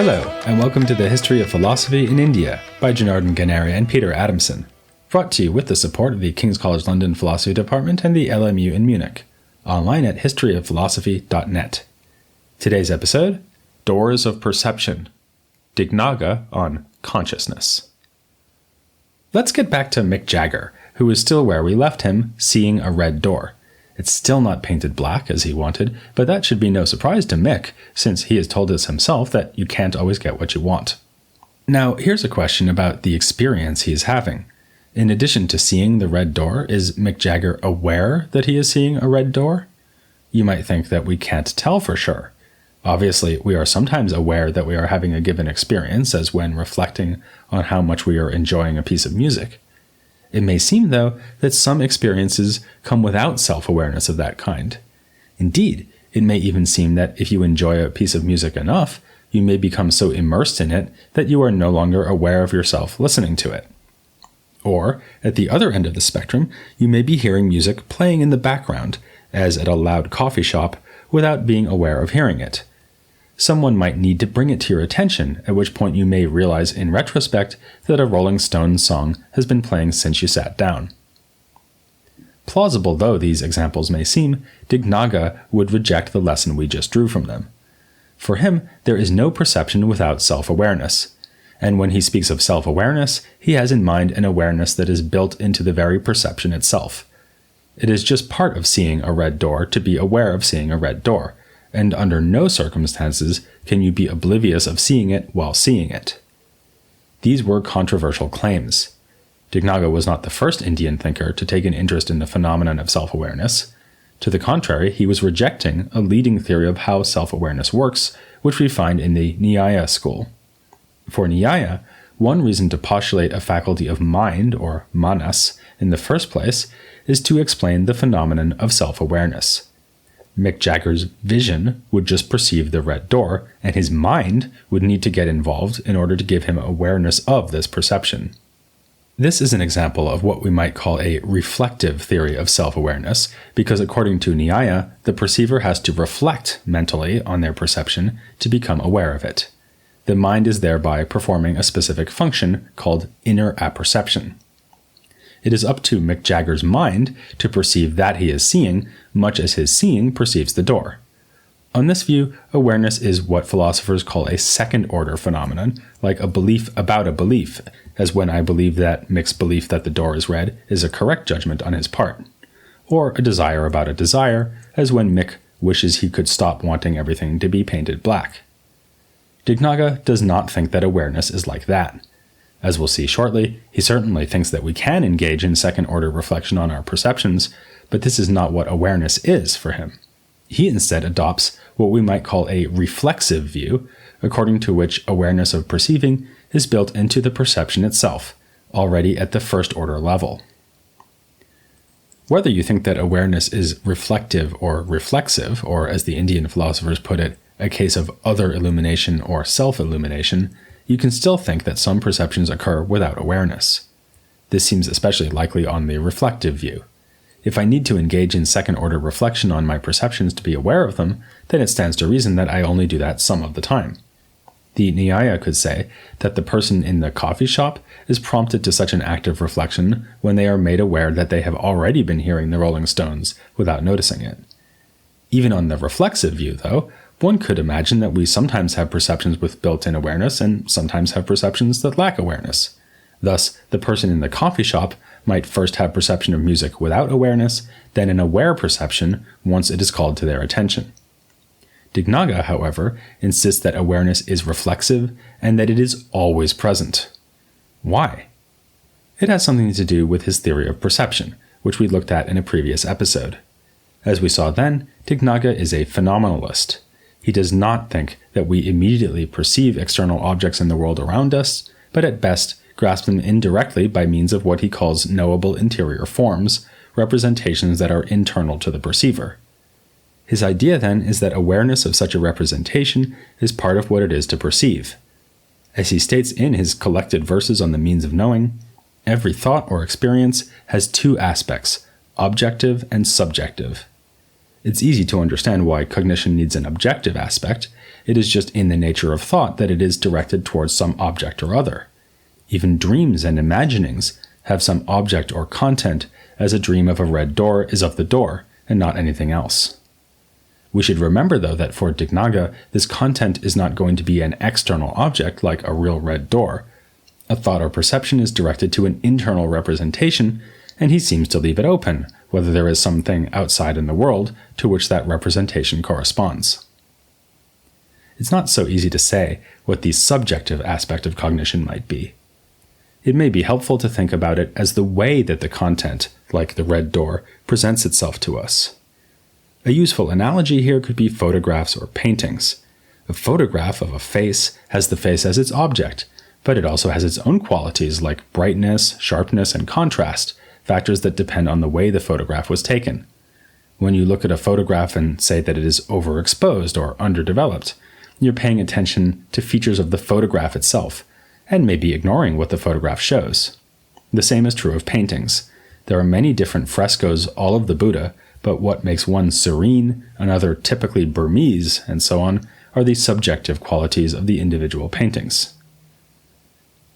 Hello, and welcome to the History of Philosophy in India by Janardhan Ganeri and Peter Adamson, brought to you with the support of the King's College London Philosophy Department and the LMU in Munich, online at historyofphilosophy.net. Today's episode, Doors of Perception, Dignaga on Consciousness. Let's get back to Mick Jagger, who is still where we left him, seeing a red door. It's still not painted black as he wanted, but that should be no surprise to Mick, since he has told us himself that you can't always get what you want. Now, here's a question about the experience he is having. In addition to seeing the red door, is Mick Jagger aware that he is seeing a red door? You might think that we can't tell for sure. Obviously, we are sometimes aware that we are having a given experience, as when reflecting on how much we are enjoying a piece of music. It may seem, though, that some experiences come without self-awareness of that kind. Indeed, it may even seem that if you enjoy a piece of music enough, you may become so immersed in it that you are no longer aware of yourself listening to it. Or, at the other end of the spectrum, you may be hearing music playing in the background, as at a loud coffee shop, without being aware of hearing it. Someone might need to bring it to your attention, at which point you may realize in retrospect that a Rolling Stones song has been playing since you sat down. Plausible though these examples may seem, Dignaga would reject the lesson we just drew from them. For him, there is no perception without self-awareness. And when he speaks of self-awareness, he has in mind an awareness that is built into the very perception itself. It is just part of seeing a red door to be aware of seeing a red door, and under no circumstances can you be oblivious of seeing it while seeing it. These were controversial claims. Dignaga was not the first Indian thinker to take an interest in the phenomenon of self-awareness. To the contrary, he was rejecting a leading theory of how self-awareness works, which we find in the Nyaya school. For Nyaya, one reason to postulate a faculty of mind, or manas, in the first place, is to explain the phenomenon of self-awareness. Mick Jagger's vision would just perceive the red door, and his mind would need to get involved in order to give him awareness of this perception. This is an example of what we might call a reflective theory of self-awareness, because according to Nyaya, the perceiver has to reflect mentally on their perception to become aware of it. The mind is thereby performing a specific function called inner apperception. It is up to Mick Jagger's mind to perceive that he is seeing, much as his seeing perceives the door. On this view, awareness is what philosophers call a second-order phenomenon, like a belief about a belief, as when I believe that Mick's belief that the door is red is a correct judgment on his part. Or a desire about a desire, as when Mick wishes he could stop wanting everything to be painted black. Dignaga does not think that awareness is like that. As we'll see shortly, he certainly thinks that we can engage in second-order reflection on our perceptions, but this is not what awareness is for him. He instead adopts what we might call a reflexive view, according to which awareness of perceiving is built into the perception itself, already at the first-order level. Whether you think that awareness is reflective or reflexive, or as the Indian philosophers put it, a case of other illumination or self-illumination, you can still think that some perceptions occur without awareness. This seems especially likely on the reflective view. If I need to engage in second-order reflection on my perceptions to be aware of them, then it stands to reason that I only do that some of the time. The Nyaya could say that the person in the coffee shop is prompted to such an act of reflection when they are made aware that they have already been hearing the Rolling Stones without noticing it. Even on the reflexive view, though, one could imagine that we sometimes have perceptions with built-in awareness and sometimes have perceptions that lack awareness. Thus, the person in the coffee shop might first have perception of music without awareness, then an aware perception once it is called to their attention. Dignaga, however, insists that awareness is reflexive and that it is always present. Why? It has something to do with his theory of perception, which we looked at in a previous episode. As we saw then, Dignaga is a phenomenalist. He does not think that we immediately perceive external objects in the world around us, but at best grasp them indirectly by means of what he calls knowable interior forms, representations that are internal to the perceiver. His idea then is that awareness of such a representation is part of what it is to perceive. As he states in his collected verses on the means of knowing, every thought or experience has two aspects, objective and subjective. It's easy to understand why cognition needs an objective aspect. It is just in the nature of thought that it is directed towards some object or other. Even dreams and imaginings have some object or content, as a dream of a red door is of the door and not anything else. We should remember, though, that for Dignaga, this content is not going to be an external object like a real red door. A thought or perception is directed to an internal representation, and he seems to leave it open, whether there is something outside in the world to which that representation corresponds. It's not so easy to say what the subjective aspect of cognition might be. It may be helpful to think about it as the way that the content, like the red door, presents itself to us. A useful analogy here could be photographs or paintings. A photograph of a face has the face as its object, but it also has its own qualities like brightness, sharpness, and contrast, factors that depend on the way the photograph was taken. When you look at a photograph and say that it is overexposed or underdeveloped, you're paying attention to features of the photograph itself, and maybe ignoring what the photograph shows. The same is true of paintings. There are many different frescoes, all of the Buddha, but what makes one serene, another typically Burmese, and so on, are the subjective qualities of the individual paintings.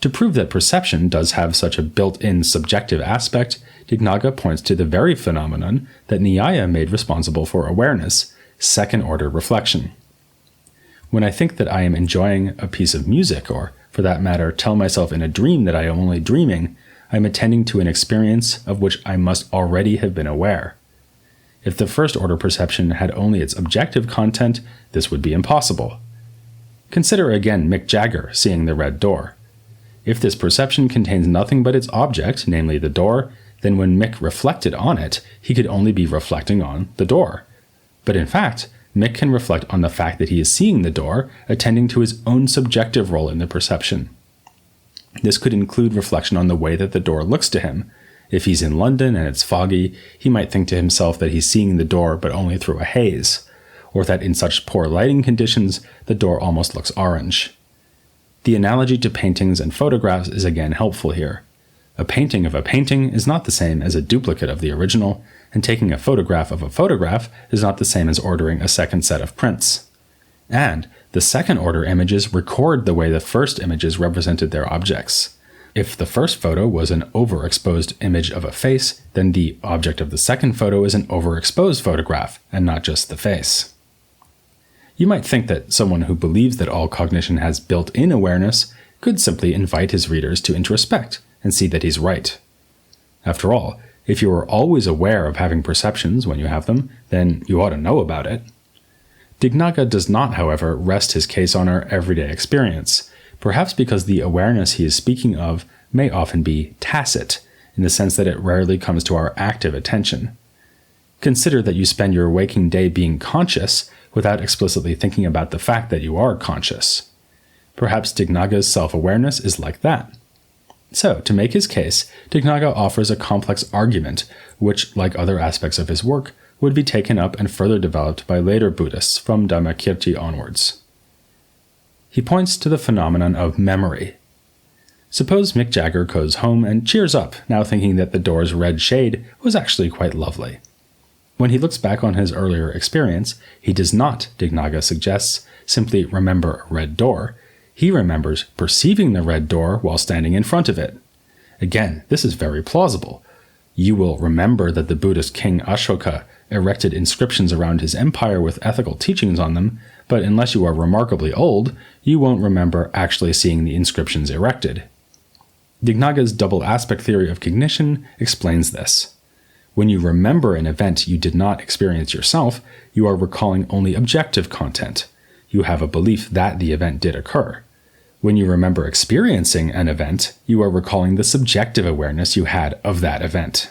To prove that perception does have such a built-in subjective aspect, Dignaga points to the very phenomenon that Nyaya made responsible for awareness, second-order reflection. When I think that I am enjoying a piece of music, or, for that matter, tell myself in a dream that I am only dreaming, I am attending to an experience of which I must already have been aware. If the first-order perception had only its objective content, this would be impossible. Consider again Mick Jagger seeing the red door. If this perception contains nothing but its object, namely the door, then when Mick reflected on it, he could only be reflecting on the door. But in fact, Mick can reflect on the fact that he is seeing the door, attending to his own subjective role in the perception. This could include reflection on the way that the door looks to him. If he's in London and it's foggy, he might think to himself that he's seeing the door but only through a haze, or that in such poor lighting conditions, the door almost looks orange. The analogy to paintings and photographs is again helpful here. A painting of a painting is not the same as a duplicate of the original, and taking a photograph of a photograph is not the same as ordering a second set of prints. And the second-order images record the way the first images represented their objects. If the first photo was an overexposed image of a face, then the object of the second photo is an overexposed photograph, and not just the face. You might think that someone who believes that all cognition has built-in awareness could simply invite his readers to introspect and see that he's right. After all, if you are always aware of having perceptions when you have them, then you ought to know about it. Dignaga does not, however, rest his case on our everyday experience, perhaps because the awareness he is speaking of may often be tacit, in the sense that it rarely comes to our active attention. Consider that you spend your waking day being conscious without explicitly thinking about the fact that you are conscious. Perhaps Dignaga's self-awareness is like that. So, to make his case, Dignaga offers a complex argument, which, like other aspects of his work, would be taken up and further developed by later Buddhists from Dhammakirti onwards. He points to the phenomenon of memory. Suppose Mick Jagger goes home and cheers up, now thinking that the door's red shade was actually quite lovely. When he looks back on his earlier experience, he does not, Dignaga suggests, simply remember a red door. He remembers perceiving the red door while standing in front of it. Again, this is very plausible. You will remember that the Buddhist king Ashoka erected inscriptions around his empire with ethical teachings on them, but unless you are remarkably old, you won't remember actually seeing the inscriptions erected. Dignaga's double aspect theory of cognition explains this. When you remember an event you did not experience yourself, you are recalling only objective content. You have a belief that the event did occur. When you remember experiencing an event, you are recalling the subjective awareness you had of that event.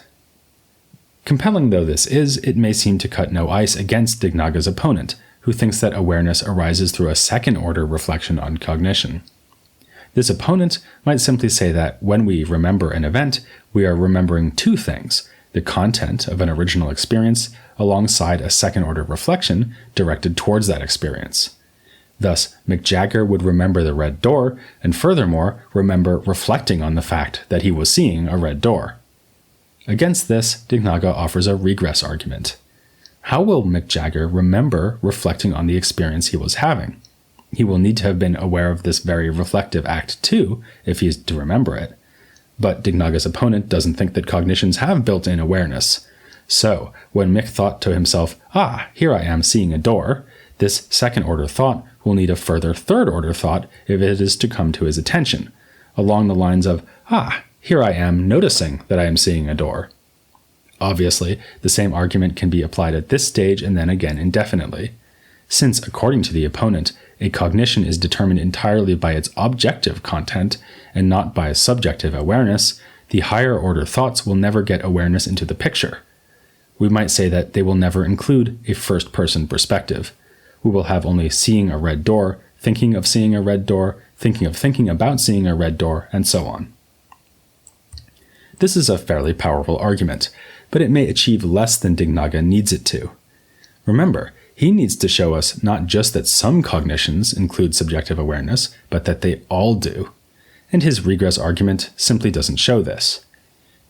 Compelling though this is, it may seem to cut no ice against Dignaga's opponent, who thinks that awareness arises through a second-order reflection on cognition. This opponent might simply say that when we remember an event, we are remembering two things: the content of an original experience alongside a second-order reflection directed towards that experience. Thus, Mick Jagger would remember the red door, and furthermore, remember reflecting on the fact that he was seeing a red door. Against this, Dignaga offers a regress argument. how will Mick Jagger remember reflecting on the experience he was having? He will need to have been aware of this very reflective act too, if he is to remember it. But Dignaga's opponent doesn't think that cognitions have built-in awareness. So, when Mick thought to himself, here I am seeing a door, this second-order thought will need a further third-order thought if it is to come to his attention, along the lines of, here I am noticing that I am seeing a door. Obviously, the same argument can be applied at this stage and then again indefinitely. Since, according to the opponent, a cognition is determined entirely by its objective content and not by subjective awareness, the higher-order thoughts will never get awareness into the picture. We might say that they will never include a first-person perspective. We will have only seeing a red door, thinking of seeing a red door, thinking about seeing a red door, and so on. This is a fairly powerful argument, but it may achieve less than Dignaga needs it to. Remember, he needs to show us not just that some cognitions include subjective awareness, but that they all do. And his regress argument simply doesn't show this.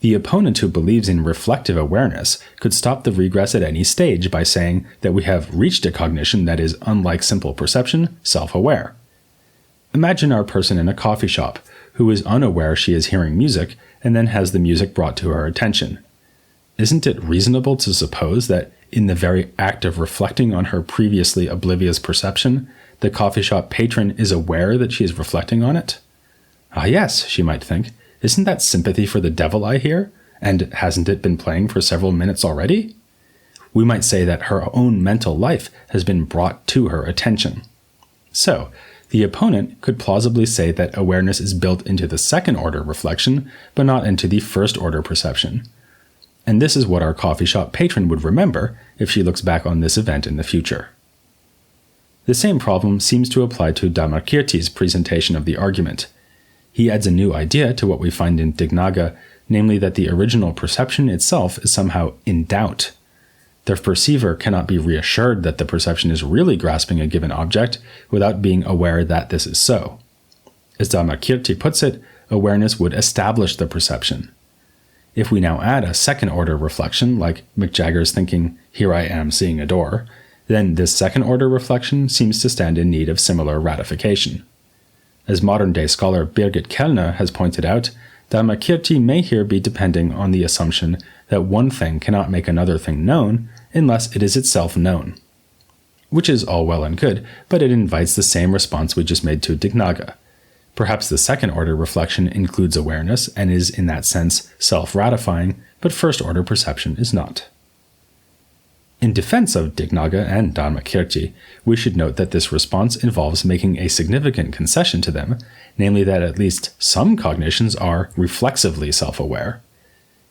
The opponent who believes in reflective awareness could stop the regress at any stage by saying that we have reached a cognition that is, unlike simple perception, self-aware. Imagine our person in a coffee shop who is unaware she is hearing music and then has the music brought to her attention. Isn't it reasonable to suppose that in the very act of reflecting on her previously oblivious perception, the coffee shop patron is aware that she is reflecting on it? Yes, she might think. Isn't that sympathy for the devil I hear? And hasn't it been playing for several minutes already? We might say that her own mental life has been brought to her attention. So, the opponent could plausibly say that awareness is built into the second-order reflection, but not into the first-order perception. And this is what our coffee shop patron would remember if she looks back on this event in the future. The same problem seems to apply to Dharmakirti's presentation of the argument. He adds a new idea to what we find in Dignaga, namely that the original perception itself is somehow in doubt. The perceiver cannot be reassured that the perception is really grasping a given object without being aware that this is so. As Dharmakirti puts it, awareness would establish the perception. If we now add a second-order reflection, like Mick Jagger's thinking, here I am seeing a door, then this second-order reflection seems to stand in need of similar ratification. As modern-day scholar Birgit Kellner has pointed out, Dharmakirti may here be depending on the assumption that one thing cannot make another thing known unless it is itself known. Which is all well and good, but it invites the same response we just made to Dignaga. Perhaps the second-order reflection includes awareness and is in that sense self-ratifying, but first-order perception is not. In defense of Dignaga and Dharmakirti, we should note that this response involves making a significant concession to them, namely that at least some cognitions are reflexively self-aware.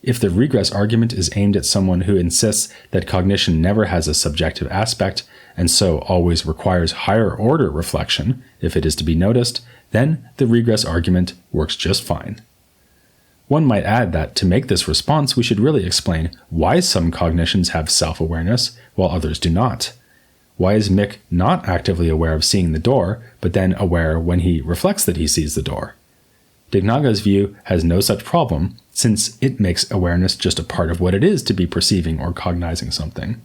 If the regress argument is aimed at someone who insists that cognition never has a subjective aspect and so always requires higher-order reflection if it is to be noticed, then the regress argument works just fine. One might add that to make this response, we should really explain why some cognitions have self-awareness while others do not. Why is Mick not actively aware of seeing the door, but then aware when he reflects that he sees the door? Dignaga's view has no such problem, since it makes awareness just a part of what it is to be perceiving or cognizing something.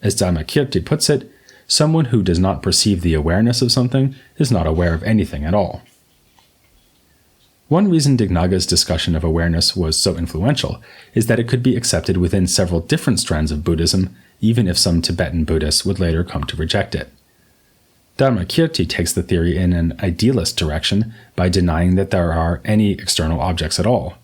As Dharmakirti puts it, someone who does not perceive the awareness of something is not aware of anything at all. One reason Dignaga's discussion of awareness was so influential is that it could be accepted within several different strands of Buddhism, even if some Tibetan Buddhists would later come to reject it. Dharmakirti takes the theory in an idealist direction by denying that there are any external objects at all.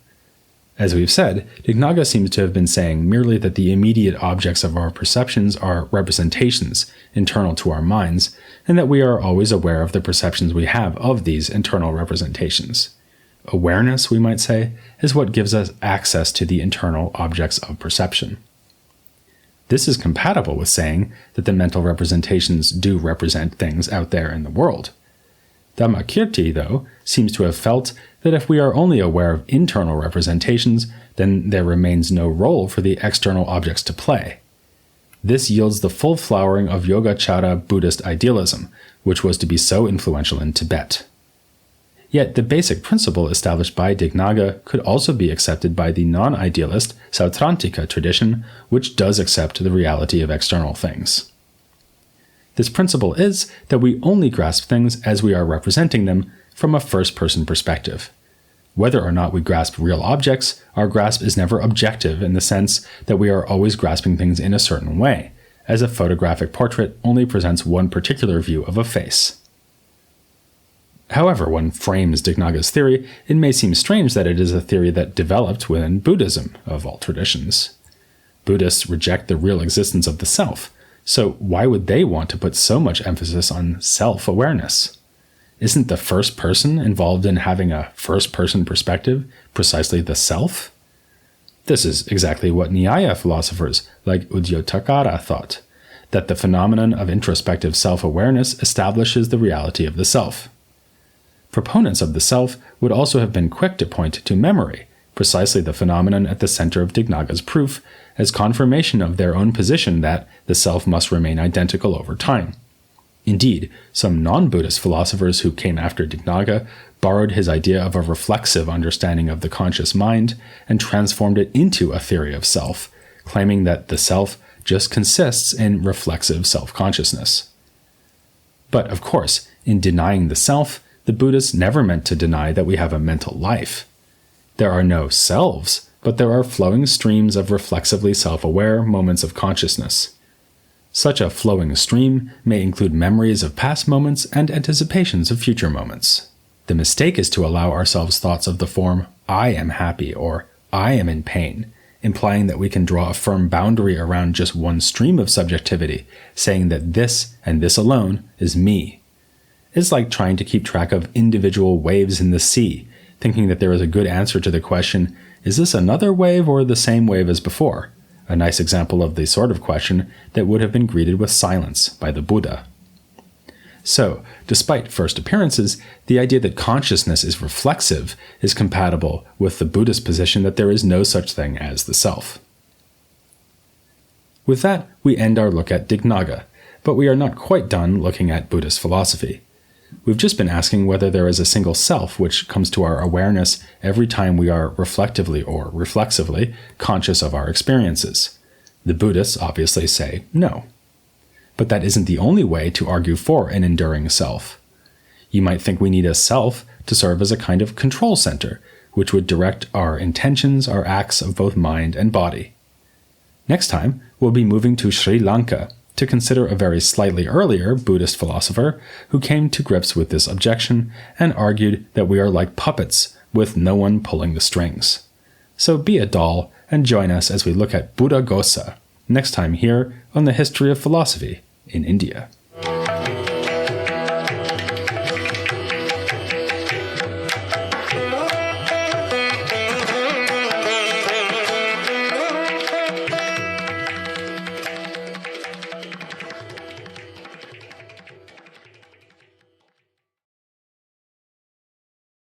As we've said, Dignaga seems to have been saying merely that the immediate objects of our perceptions are representations internal to our minds, and that we are always aware of the perceptions we have of these internal representations. Awareness, we might say, is what gives us access to the internal objects of perception. This is compatible with saying that the mental representations do represent things out there in the world. Dharmakirti, though, seems to have felt that if we are only aware of internal representations, then there remains no role for the external objects to play. This yields the full flowering of Yogacara Buddhist idealism, which was to be so influential in Tibet. Yet the basic principle established by Dignaga could also be accepted by the non-idealist Sautrantika tradition, which does accept the reality of external things. This principle is that we only grasp things as we are representing them from a first-person perspective. Whether or not we grasp real objects, our grasp is never objective in the sense that we are always grasping things in a certain way, as a photographic portrait only presents one particular view of a face. However, one frames Dignaga's theory, it may seem strange that it is a theory that developed within Buddhism, of all traditions. Buddhists reject the real existence of the self, so why would they want to put so much emphasis on self-awareness? Isn't the first person involved in having a first-person perspective precisely the self? This is exactly what Nyaya philosophers like Udyotakara thought, that the phenomenon of introspective self-awareness establishes the reality of the self. Proponents of the self would also have been quick to point to memory, precisely the phenomenon at the center of Dignaga's proof, as confirmation of their own position that the self must remain identical over time. Indeed, some non-Buddhist philosophers who came after Dignaga borrowed his idea of a reflexive understanding of the conscious mind and transformed it into a theory of self, claiming that the self just consists in reflexive self-consciousness. But of course, in denying the self, the Buddhists never meant to deny that we have a mental life. There are no selves, but there are flowing streams of reflexively self-aware moments of consciousness. Such a flowing stream may include memories of past moments and anticipations of future moments. The mistake is to allow ourselves thoughts of the form, I am happy or I am in pain, implying that we can draw a firm boundary around just one stream of subjectivity, saying that this and this alone is me. It's like trying to keep track of individual waves in the sea, thinking that there is a good answer to the question, is this another wave or the same wave as before? A nice example of the sort of question that would have been greeted with silence by the Buddha. So, despite first appearances, the idea that consciousness is reflexive is compatible with the Buddhist position that there is no such thing as the self. With that, we end our look at Dignaga, but we are not quite done looking at Buddhist philosophy. We've just been asking whether there is a single self which comes to our awareness every time we are reflectively or reflexively conscious of our experiences. The Buddhists obviously say no. But that isn't the only way to argue for an enduring self. You might think we need a self to serve as a kind of control center, which would direct our intentions, our acts of both mind and body. Next time, we'll be moving to Sri Lanka to consider a very slightly earlier Buddhist philosopher who came to grips with this objection and argued that we are like puppets with no one pulling the strings. So be a doll and join us as we look at Buddhaghosa next time here on the History of Philosophy in India.